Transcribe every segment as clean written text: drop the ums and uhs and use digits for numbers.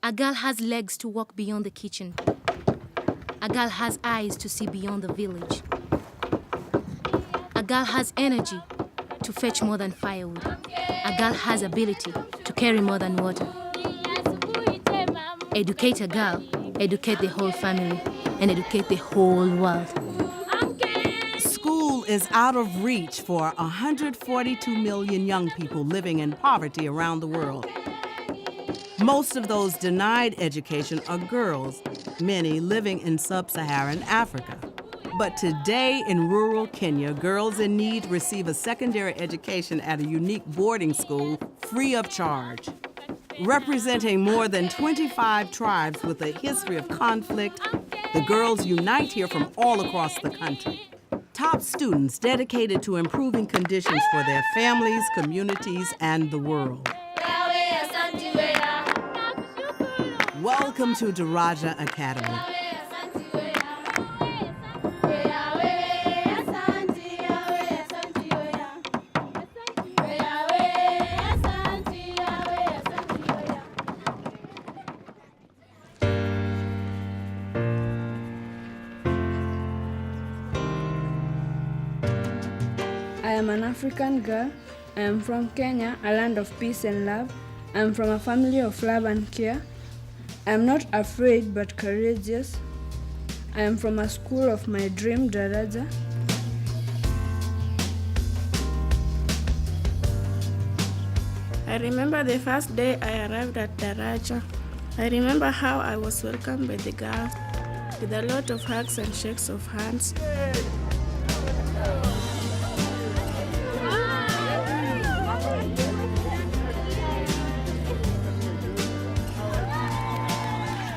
A girl has legs to walk beyond the kitchen. A girl has eyes to see beyond the village. A girl has energy to fetch more than firewood. A girl has ability to carry more than water. Educate a girl, educate the whole family, and educate the whole world. School is out of reach for 142 million young people living in poverty around the world. Most of those denied education are girls, many living in sub-Saharan Africa. But today in rural Kenya, girls in need receive a secondary education at a unique boarding school free of charge. Representing more than 25 tribes with a history of conflict, the girls unite here from all across the country. Top students dedicated to improving conditions for their families, communities, and the world. Welcome to Daraja Academy. I am an African girl. I am from Kenya, a land of peace and love. I am from a family of love and care. I am not afraid but courageous. I am from a school of my dream, Daraja. I remember the first day I arrived at Daraja. I remember how I was welcomed by the girls with a lot of hugs and shakes of hands.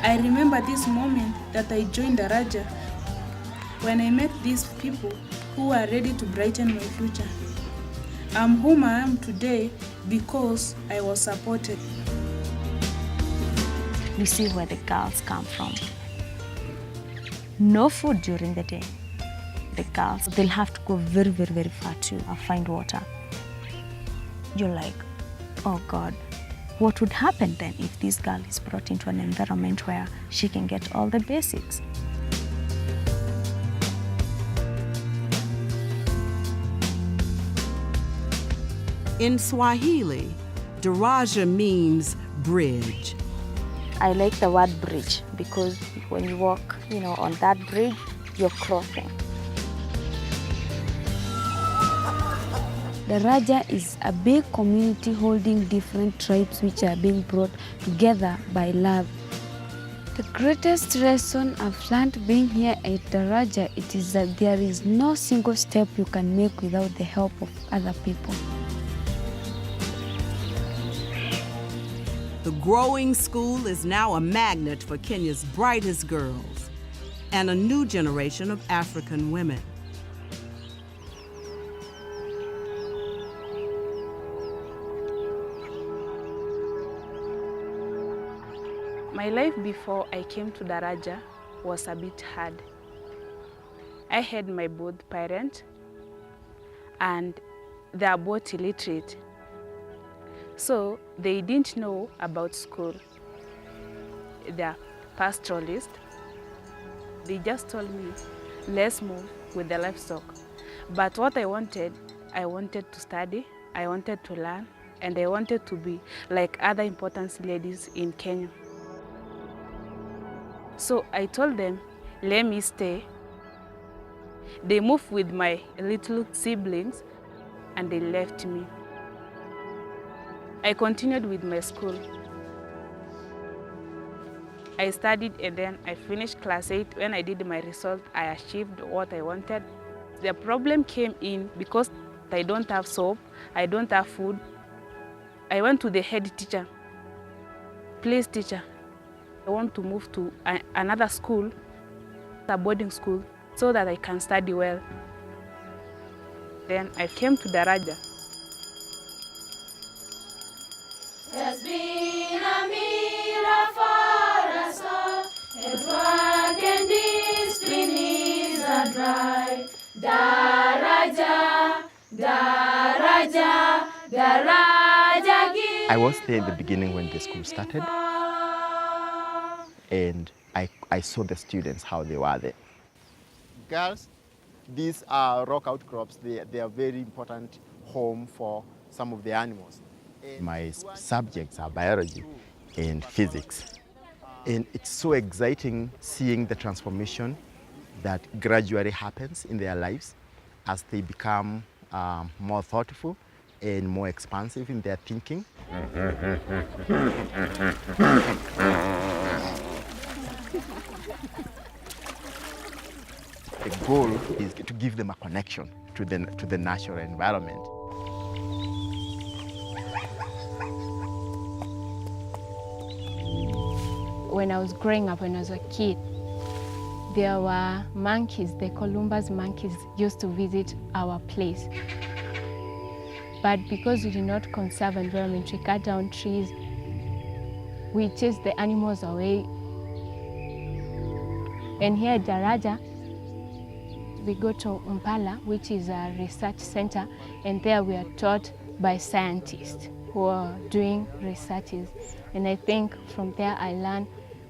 I remember this moment that I joined Daraja when I met these people who are ready to brighten my future. I'm whom I am today because I was supported. You see where the girls come from. No food during the day. The girls, they'll have to go very, very, very far to find water. You're like, oh God. What would happen then if this girl is brought into an environment where she can get all the basics? In Swahili, Daraja means bridge. I like the word bridge because when you walk, on that bridge, you're crossing. Daraja is a big community holding different tribes which are being brought together by love. The greatest lesson I've learned being here at Daraja, it is that there is no single step you can make without the help of other people. The growing school is now a magnet for Kenya's brightest girls and a new generation of African women. My life before I came to Daraja was a bit hard. I had my both parents and they are both illiterate. So they didn't know about school. They are pastoralists. They just told me, let's move with the livestock. But what I wanted to study, I wanted to learn, and I wanted to be like other important ladies in Kenya. So I told them, let me stay. They moved with my little siblings and they left me. I continued with my school. I studied and then I finished class 8. When I did my result, I achieved what I wanted. The problem came in because I don't have soap, I don't have food. I went to the head teacher. Please, teacher, I want to move to another school, a boarding school, so that I can study well. Then I came to Daraja. There's been a mirror for us all, and work and discipline is a drive. Daraja, Daraja, Daraja. I was there in the beginning when the school started. and I saw the students, how they were there. Girls, these are rock outcrops. They are very important home for some of the animals. My subjects are biology and physics. And it's so exciting seeing the transformation that gradually happens in their lives as they become more thoughtful and more expansive in their thinking. The goal is to give them a connection to the natural environment. When I was growing up, when I was a kid, there were monkeys, the Columbus monkeys used to visit our place. But because we did not conserve environment, we cut down trees, we chased the animals away. And here at Daraja, we go to Mpala, which is a research center, and there we are taught by scientists who are doing researches. And I think from there I learn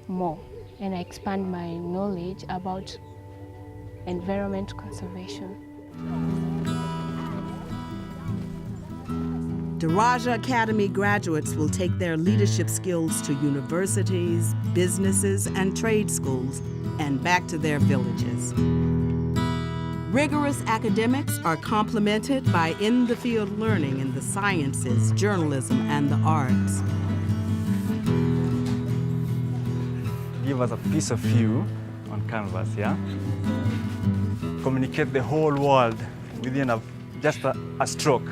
more and I expand my knowledge about environment conservation. Daraja Academy graduates will take their leadership skills to universities, businesses, and trade schools, and back to their villages. Rigorous academics are complemented by in-the-field learning in the sciences, journalism, and the arts. Give us a piece of you on canvas, yeah? Communicate the whole world within just a stroke.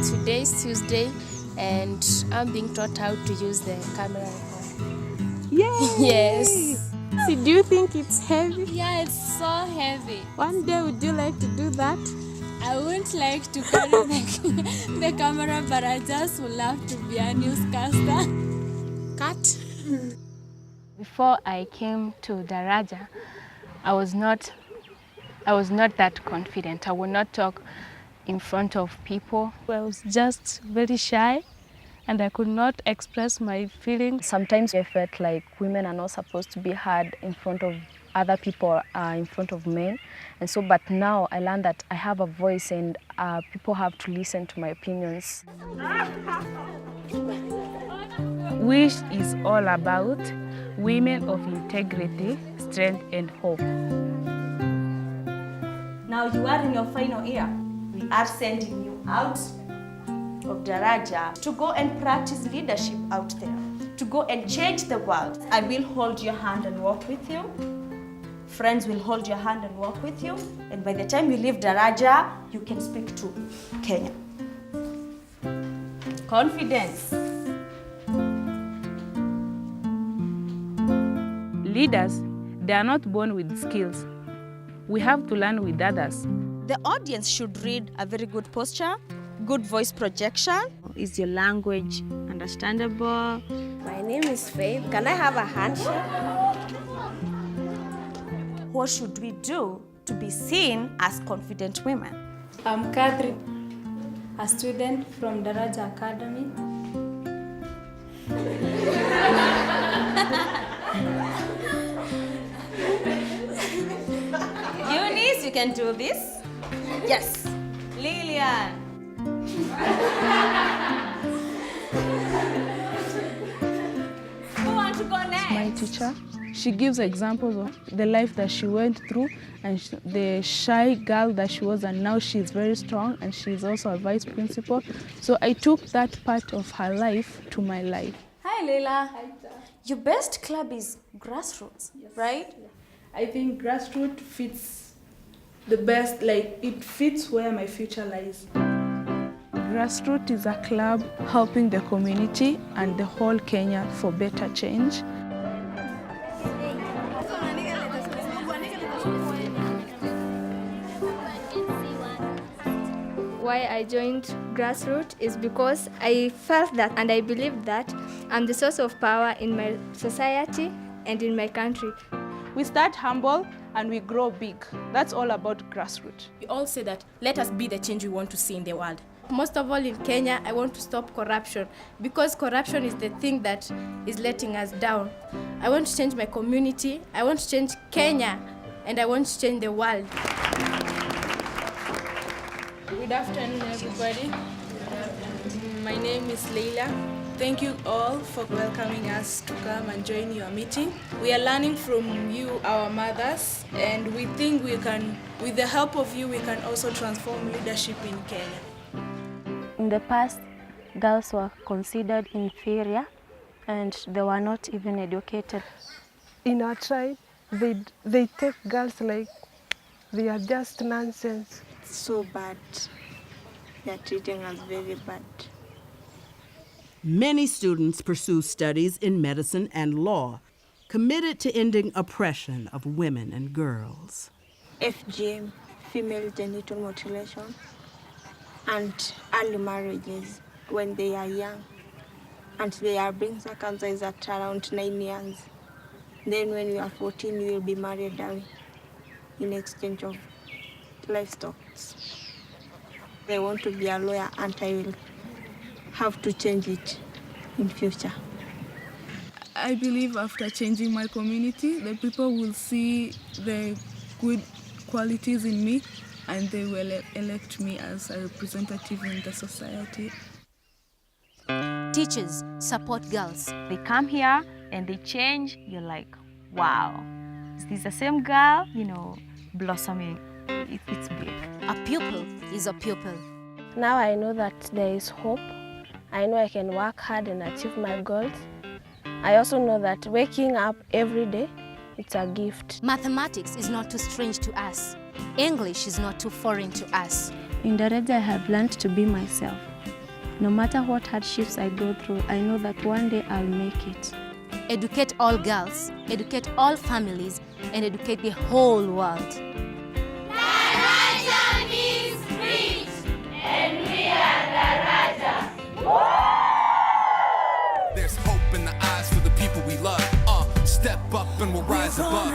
Today is Tuesday, and I'm being taught how to use the camera. Yay! Yes. So do you think it's heavy? Yeah, it's so heavy. One day, would you like to do that? I wouldn't like to carry the camera, but I just would love to be a newscaster. Cut. Before I came to Daraja, I was not that confident. I would not talk in front of people. I was just very shy and I could not express my feelings. Sometimes I felt like women are not supposed to be heard in front of other people, in front of men. And so, but now I learned that I have a voice and people have to listen to my opinions. Which is all about women of integrity, strength, and hope. Now you are in your final year. We are sending you out of Daraja to go and practice leadership out there, to go and change the world. I will hold your hand and walk with you. Friends will hold your hand and walk with you. And by the time you leave Daraja, you can speak to Kenya. Confidence. Leaders, they are not born with skills. We have to learn with others. The audience should read a very good posture, good voice projection. Is your language understandable? My name is Faith. Can I have a handshake? What should we do to be seen as confident women? I'm Catherine, a student from Daraja Academy. Eunice, you can do this. Yes. Lillian. Who wants to go next? My teacher, she gives examples of the life that she went through and the shy girl that she was, and now she's very strong and she's also a vice principal. So I took that part of her life to my life. Hi, Leila. Hi, your best club is grassroots, right? Yeah. I think grassroots fits the best, like it fits where my future lies. Grassroots is a club helping the community and the whole Kenya for better change. Why I joined Grassroots is because I felt that and I believe that I'm the source of power in my society and in my country. We start humble and we grow big. That's all about grassroots. We all say that let us be the change we want to see in the world. Most of all in Kenya, I want to stop corruption because corruption is the thing that is letting us down. I want to change my community, I want to change Kenya, and I want to change the world. Good afternoon, everybody. My name is Leila. Thank you all for welcoming us to come and join your meeting. We are learning from you, our mothers, and we think we can, with the help of you, we can also transform leadership in Kenya. In the past, girls were considered inferior and they were not even educated. In our tribe, they take girls like they are just nonsense. It's so bad. They are treating us very bad. Many students pursue studies in medicine and law, committed to ending oppression of women and girls. FGM, female genital mutilation, and early marriages when they are young. And they are being circumcised at around 9 years. Then when you are 14, you will be married in exchange of livestock. They want to be a lawyer and I will have to change it in future. I believe after changing my community, the people will see the good qualities in me and they will elect me as a representative in the society. Teachers support girls. They come here and they change. You're like, wow, is this the same girl? You know, blossoming. It's big. A pupil is a pupil. Now I know that there is hope. I know I can work hard and achieve my goals. I also know that waking up every day, it's a gift. Mathematics is not too strange to us. English is not too foreign to us. In Daraja, I have learned to be myself. No matter what hardships I go through, I know that one day I'll make it. Educate all girls, educate all families, and educate the whole world. Daraja means bridge, and we are Daraja. There's hope in the eyes for the people we love. Step up and we'll rise above.